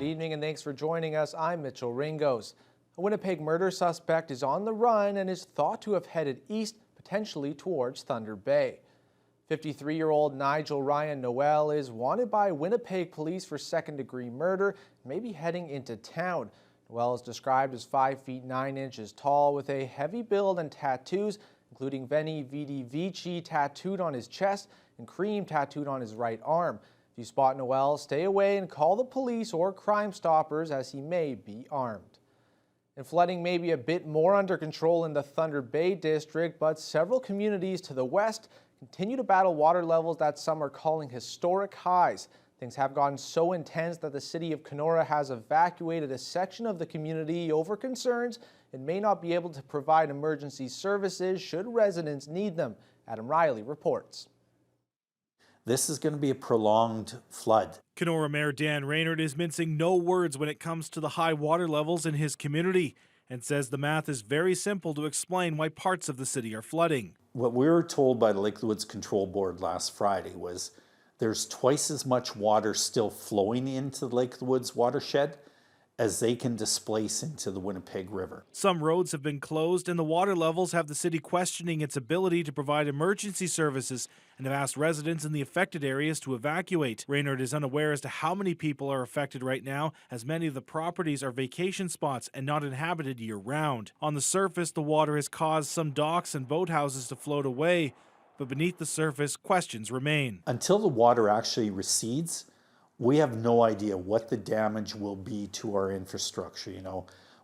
Good evening and thanks for joining us. I'm Mitchell Ringos. A Winnipeg murder suspect is on the run and is thought to have headed east, potentially towards Thunder Bay. 53-year-old Nigel Ryan Noel is wanted by Winnipeg police for second-degree murder, maybe heading into town. Noel is described as 5 feet 9 inches tall with a heavy build and tattoos, including Veni Vidi Vici tattooed on his chest and Cream tattooed on his right arm. If you spot Noel, stay away and call the police or Crime Stoppers as he may be armed. And flooding may be a bit more under control in the Thunder Bay district, but several communities to the west continue to battle water levels that some are calling historic highs. Things have gotten so intense that the city of Kenora has evacuated a section of the community over concerns it may not be able to provide emergency services should residents need them. Adam Riley reports. This is going to be a prolonged flood. Kenora Mayor Dan Reynard is mincing no words when it comes to the high water levels in his community and says the math is very simple to explain why parts of the city are flooding. What we were told by the Lake of the Woods Control Board last Friday was there's twice as much water still flowing into the Lake of the Woods watershed as they can displace into the Winnipeg River. Some roads have been closed and the water levels have the city questioning its ability to provide emergency services and have asked residents in the affected areas to evacuate. Reynard is unaware as to how many people are affected right now, as many of the properties are vacation spots and not inhabited year-round. On the surface, the water has caused some docks and boathouses to float away, but beneath the surface, questions remain. Until the water actually recedes, we have no idea what the damage will be to our infrastructure,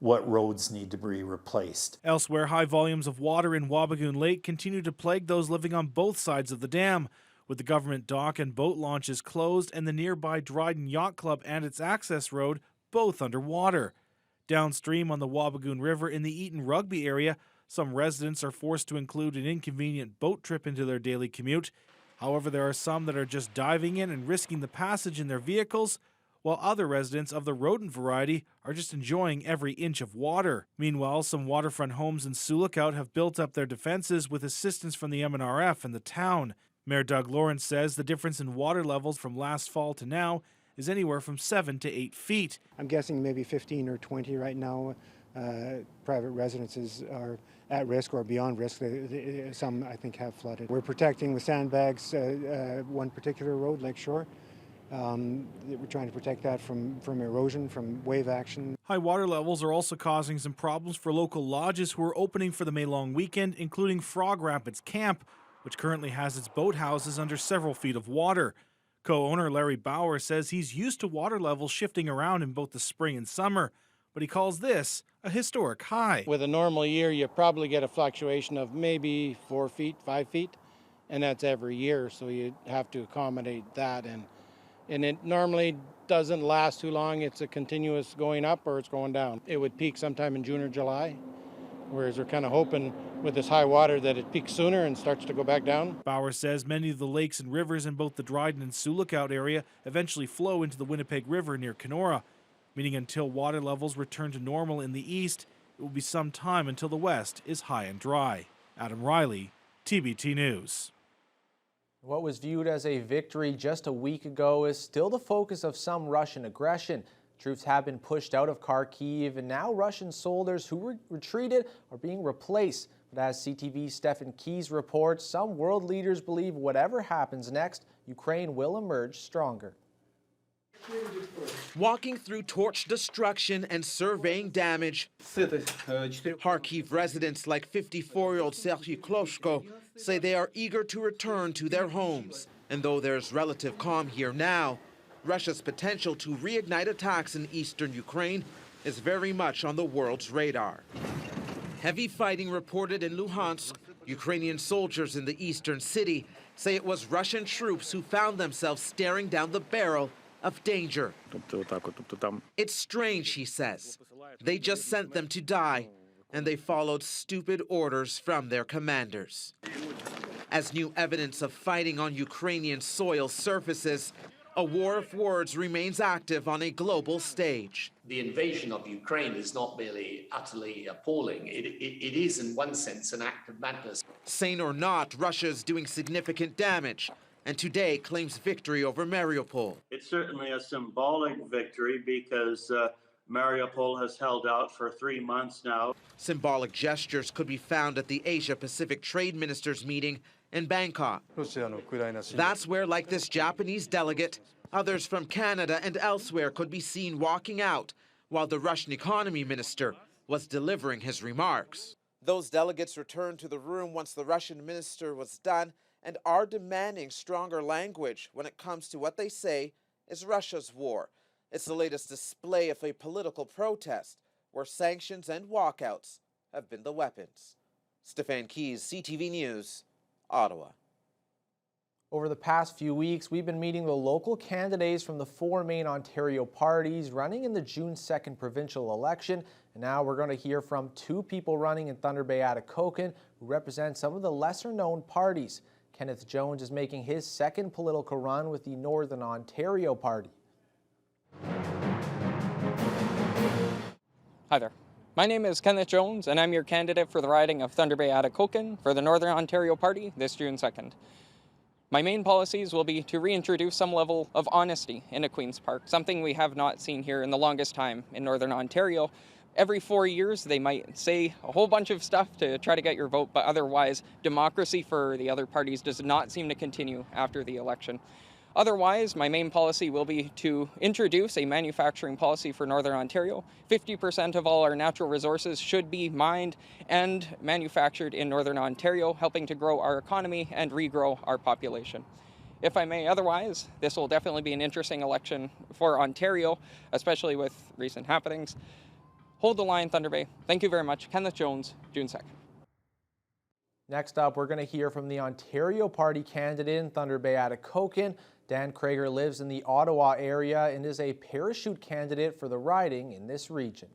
what roads need to be replaced. Elsewhere, high volumes of water in Wabigoon Lake continue to plague those living on both sides of the dam, with the government dock and boat launches closed and the nearby Dryden Yacht Club and its access road both underwater. Downstream on the Wabigoon River in the Eaton Rugby area, some residents are forced to include an inconvenient boat trip into their daily commute. However, there are some that are just diving in and risking the passage in their vehicles, while other residents of the rodent variety are just enjoying every inch of water. Meanwhile, some waterfront homes in Sioux have built up their defenses with assistance from the MNRF and the town. Mayor Doug Lawrence says the difference in water levels from last fall to now is anywhere from 7 to 8 feet. I'm guessing maybe 15 or 20 right now. Private residences are at risk or beyond risk. Some, I think, have flooded. We're protecting with sandbags one particular road, Lakeshore. We're trying to protect that from erosion, from wave action. High water levels are also causing some problems for local lodges who are opening for the May Long weekend, including Frog Rapids Camp, which currently has its boathouses under several feet of water. Co-owner Larry Bauer says he's used to water levels shifting around in both the spring and summer, but he calls this a historic high. With a normal year, you probably get a fluctuation of maybe 4 feet, 5 feet, and that's every year, so you have to accommodate that. And it normally doesn't last too long. It's a continuous going up or it's going down. It would peak sometime in June or July, whereas we're kind of hoping with this high water that it peaks sooner and starts to go back down. Bauer says many of the lakes and rivers in both the Dryden and Sioux Lookout area eventually flow into the Winnipeg River near Kenora, meaning until water levels return to normal in the east, it will be some time until the west is high and dry. Adam Riley, TBT News. What was viewed as a victory just a week ago is still the focus of some Russian aggression. Troops have been pushed out of Kharkiv, and now Russian soldiers who retreated are being replaced. But as CTV's Stefan Keys reports, some world leaders believe whatever happens next, Ukraine will emerge stronger. Walking through torch destruction and surveying damage, Kharkiv residents like 54-year-old Serhiy Kloshko say they are eager to return to their homes. And though there's relative calm here now, Russia's potential to reignite attacks in eastern Ukraine is very much on the world's radar. Heavy fighting reported in Luhansk. Ukrainian soldiers in the eastern city say it was Russian troops who found themselves staring down the barrel of danger. It's strange, he says. They just sent them to die, and they followed stupid orders from their commanders. As new evidence of fighting on Ukrainian soil surfaces, a war of words remains active on a global stage. The invasion of Ukraine is not merely utterly appalling. It is, in one sense, an act of madness. Sane or not, Russia is doing significant damage. and today claims victory over Mariupol. It's certainly a symbolic victory because Mariupol has held out for 3 months now. Symbolic gestures could be found at the Asia-Pacific Trade Ministers meeting in Bangkok. That's where, like this Japanese delegate, others from Canada and elsewhere could be seen walking out while the Russian economy minister was delivering his remarks. Those delegates returned to the room once the Russian minister was done and are demanding stronger language when it comes to what they say is Russia's war. It's the latest display of a political protest where sanctions and walkouts have been the weapons. Stefan Keys, CTV News, Ottawa. Over the past few weeks, we've been meeting the local candidates from the 4 main Ontario parties running in the June 2nd provincial election. And now we're going to hear from 2 people running in Thunder Bay-Atikokan who represent some of the lesser-known parties. Kenneth Jones is making his 2nd political run with the Northern Ontario Party. Hi there. My name is Kenneth Jones, and I'm your candidate for the riding of Thunder Bay-Atikokan for the Northern Ontario Party this June 2nd. My main policies will be to reintroduce some level of honesty into Queen's Park, something we have not seen here in the longest time in Northern Ontario. Every 4 years, they might say a whole bunch of stuff to try to get your vote, but otherwise, democracy for the other parties does not seem to continue after the election. Otherwise, my main policy will be to introduce a manufacturing policy for Northern Ontario. 50% of all our natural resources should be mined and manufactured in Northern Ontario, helping to grow our economy and regrow our population. If I may, otherwise, this will definitely be an interesting election for Ontario, especially with recent happenings. Hold the line, Thunder Bay. Thank you very much. Kenneth Jones, June 2nd. Next up, we're going to hear from the Ontario Party candidate in Thunder Bay-Atikokan. Dan Criger lives in the Ottawa area and is a parachute candidate for the riding in this region.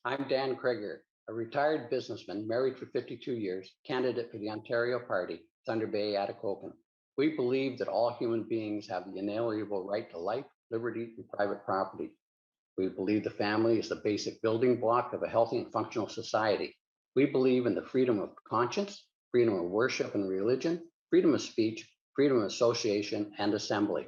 I'm Dan Criger, a retired businessman married for 52 years, candidate for the Ontario Party, Thunder Bay-Atikokan. We believe that all human beings have the inalienable right to life, liberty, and private property. We believe the family is the basic building block of a healthy and functional society. We believe in the freedom of conscience, freedom of worship and religion, freedom of speech, freedom of association and assembly.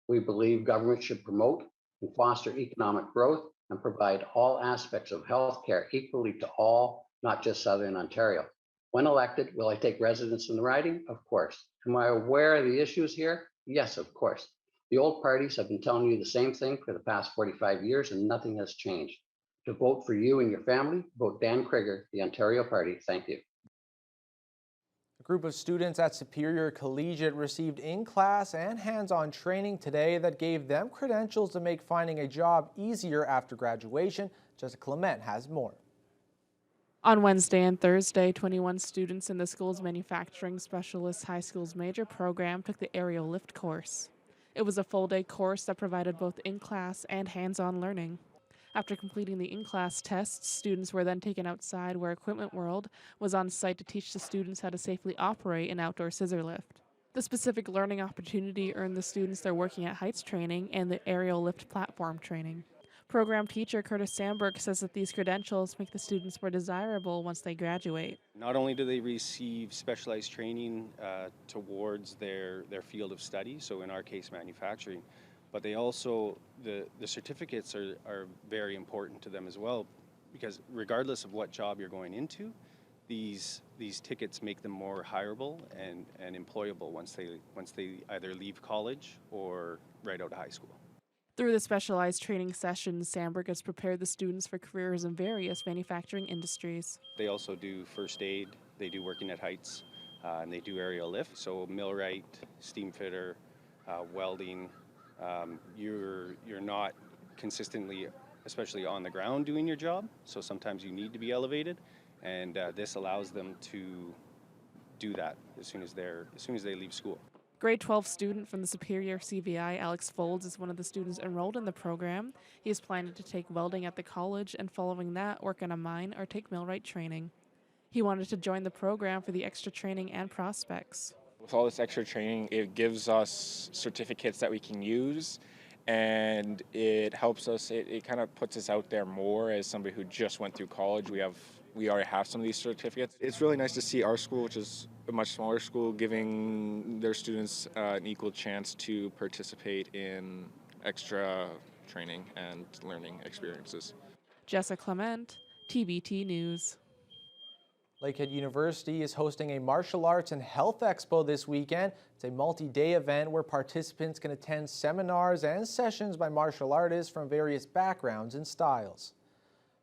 We believe government should promote and foster economic growth and provide all aspects of healthcare equally to all, not just Southern Ontario. When elected, will I take residence in the riding? Of course. Am I aware of the issues here? Yes, of course. The old parties have been telling you the same thing for the past 45 years and nothing has changed. To vote for you and your family, vote Dan Criger, the Ontario Party. Thank you. A group of students at Superior Collegiate received in-class and hands-on training today that gave them credentials to make finding a job easier after graduation. Jessica Clement has more. On Wednesday and Thursday, 21 students in the school's Manufacturing Specialist High School's major program took the aerial lift course. It was a full-day course that provided both in-class and hands-on learning. After completing the in-class tests, students were then taken outside where Equipment World was on site to teach the students how to safely operate an outdoor scissor lift. The specific learning opportunity earned the students their Working at Heights training and the aerial lift platform training. Program teacher Curtis Sandberg says that these credentials make the students more desirable once they graduate. Not only do they receive specialized training towards their field of study, so in our case manufacturing, but they also, the certificates are very important to them as well, because regardless of what job you're going into, these tickets make them more hireable and employable once they either leave college or right out of high school. Through the specialized training sessions, Sandberg has prepared the students for careers in various manufacturing industries. They also do first aid, they do Working at Heights, and they do aerial lift, so millwright, steam fitter, welding. You're not consistently, especially on the ground, doing your job, so sometimes you need to be elevated, and this allows them to do that as soon as they leave school. Grade 12 student from the Superior CVI, Alex Foulds, is one of the students enrolled in the program. He is planning to take welding at the college and following that, work in a mine or take millwright training. He wanted to join the program for the extra training and prospects. With all this extra training, it gives us certificates that we can use, and it helps us, it kind of puts us out there more as somebody who just went through college. We we already have some of these certificates. It's really nice to see our school, which is a much smaller school, giving their students an equal chance to participate in extra training and learning experiences. Jessica Clement, TBT News. Lakehead University is hosting a martial arts and health expo this weekend. It's a multi-day event where participants can attend seminars and sessions by martial artists from various backgrounds and styles.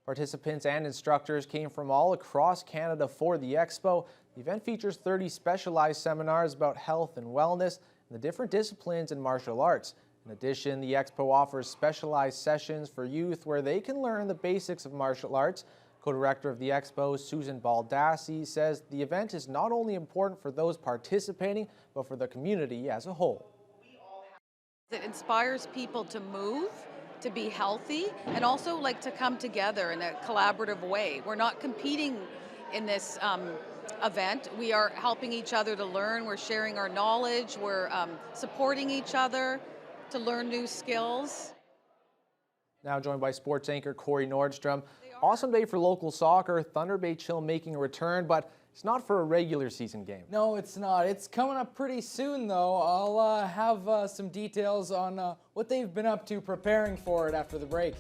Participants and instructors came from all across Canada for the expo. The event features 30 specialized seminars about health and wellness and the different disciplines in martial arts. In addition, the expo offers specialized sessions for youth where they can learn the basics of martial arts. Co-director of the Expo, Susan Baldassi, says the event is not only important for those participating, but for the community as a whole. It inspires people to move, to be healthy, and also like to come together in a collaborative way. We're not competing in this event. We are helping each other to learn. We're sharing our knowledge. We're supporting each other to learn new skills. Now joined by sports anchor Corey Nordstrom. Awesome day for local soccer. Thunder Bay Chill making a return, but it's not for a regular season game. No, it's not. It's coming up pretty soon, though. I'll have some details on what they've been up to preparing for it after the break.